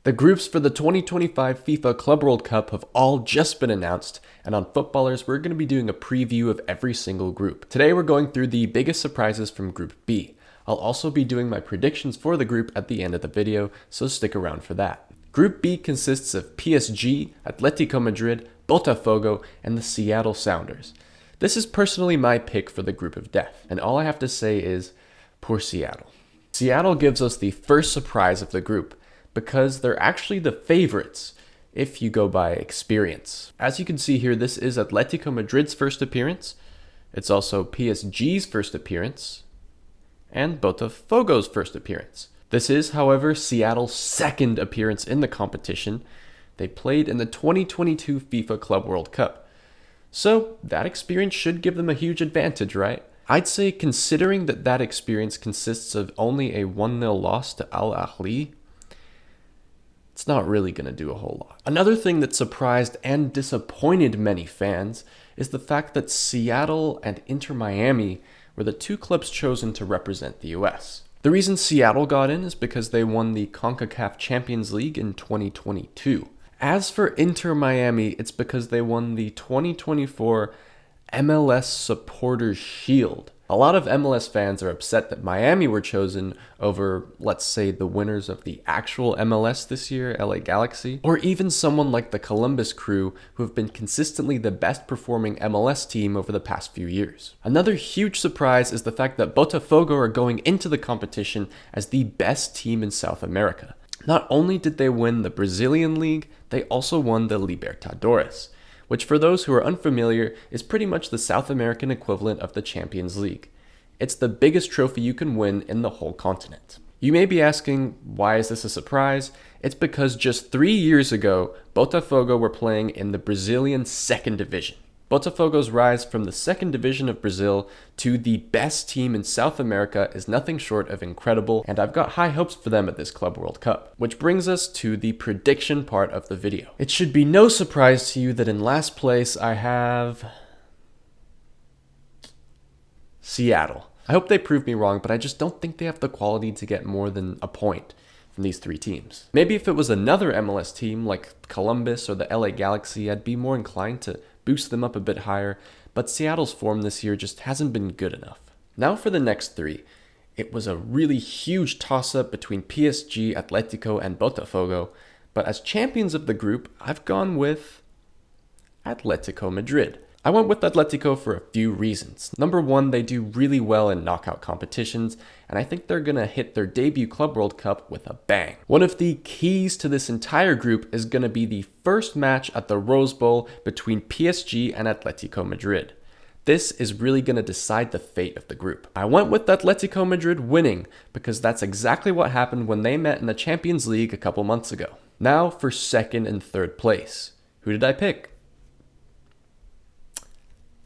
The groups for the 2025 FIFA Club World Cup have all just been announced, and on Footballers, we're going to be doing a preview of every single group. Today, we're going through the biggest surprises from Group B. I'll also be doing my predictions for the group at the end of the video, so stick around for that. Group B consists of PSG, Atletico Madrid, Botafogo, and the Seattle Sounders. This is personally my pick for the group of death, and all I have to say is, poor Seattle. Seattle gives us the first surprise of the group, because they're actually the favorites if you go by experience. As you can see here, this is Atletico Madrid's first appearance. It's also PSG's first appearance and Botafogo's first appearance. This is, however, Seattle's second appearance in the competition. They played in the 2022 FIFA Club World Cup. So that experience should give them a huge advantage, right? I'd say considering that experience consists of only a 1-0 loss to Al Ahly, it's not really going to do a whole lot. Another thing that surprised and disappointed many fans is the fact that Seattle and Inter Miami were the two clubs chosen to represent the US. The reason Seattle got in is because they won the CONCACAF Champions League in 2022. As for Inter Miami, it's because they won the 2024 MLS Supporters Shield. A lot of MLS fans are upset that Miami were chosen over, let's say, the winners of the actual MLS this year, LA Galaxy, or even someone like the Columbus Crew, who have been consistently the best performing MLS team over the past few years. Another huge surprise is the fact that Botafogo are going into the competition as the best team in South America. Not only did they win the Brazilian League, they also won the Libertadores, which for those who are unfamiliar is pretty much the South American equivalent of the Champions League. It's the biggest trophy you can win in the whole continent. You may be asking, why is this a surprise? It's because just 3 years ago, Botafogo were playing in the Brazilian second division. Botafogo's rise from the second division of Brazil to the best team in South America is nothing short of incredible, and I've got high hopes for them at this Club World Cup. Which brings us to the prediction part of the video. It should be no surprise to you that in last place I have Seattle. I hope they prove me wrong, but I just don't think they have the quality to get more than a point from these three teams. Maybe if it was another MLS team like Columbus or the LA Galaxy, I'd be more inclined to boost them up a bit higher, but Seattle's form this year just hasn't been good enough. Now for the next three. It was a really huge toss-up between PSG, Atletico, and Botafogo, but as champions of the group, I've gone with Atletico Madrid. I went with Atletico for a few reasons. Number one, they do really well in knockout competitions, and I think they're going to hit their debut Club World Cup with a bang. One of the keys to this entire group is going to be the first match at the Rose Bowl between PSG and Atletico Madrid. This is really going to decide the fate of the group. I went with Atletico Madrid winning because that's exactly what happened when they met in the Champions League a couple months ago. Now for second and third place. Who did I pick?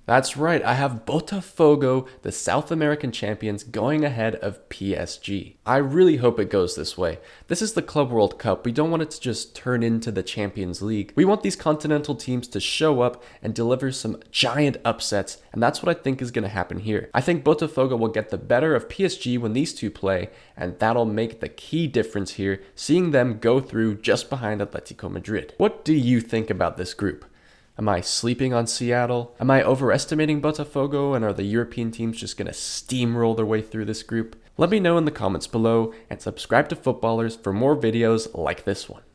That's right, I have Botafogo, the South American champions, going ahead of PSG. I really hope it goes this way. This is the Club World Cup. We don't want it to just turn into the Champions League. We want these continental teams to show up and deliver some giant upsets, and that's what I think is going to happen here. I think Botafogo will get the better of PSG when these two play, and that'll make the key difference here, seeing them go through just behind Atletico Madrid. What do you think about this group? Am I sleeping on Seattle? Am I overestimating Botafogo, and are the European teams just going to steamroll their way through this group? Let me know in the comments below, and subscribe to Footballers for more videos like this one.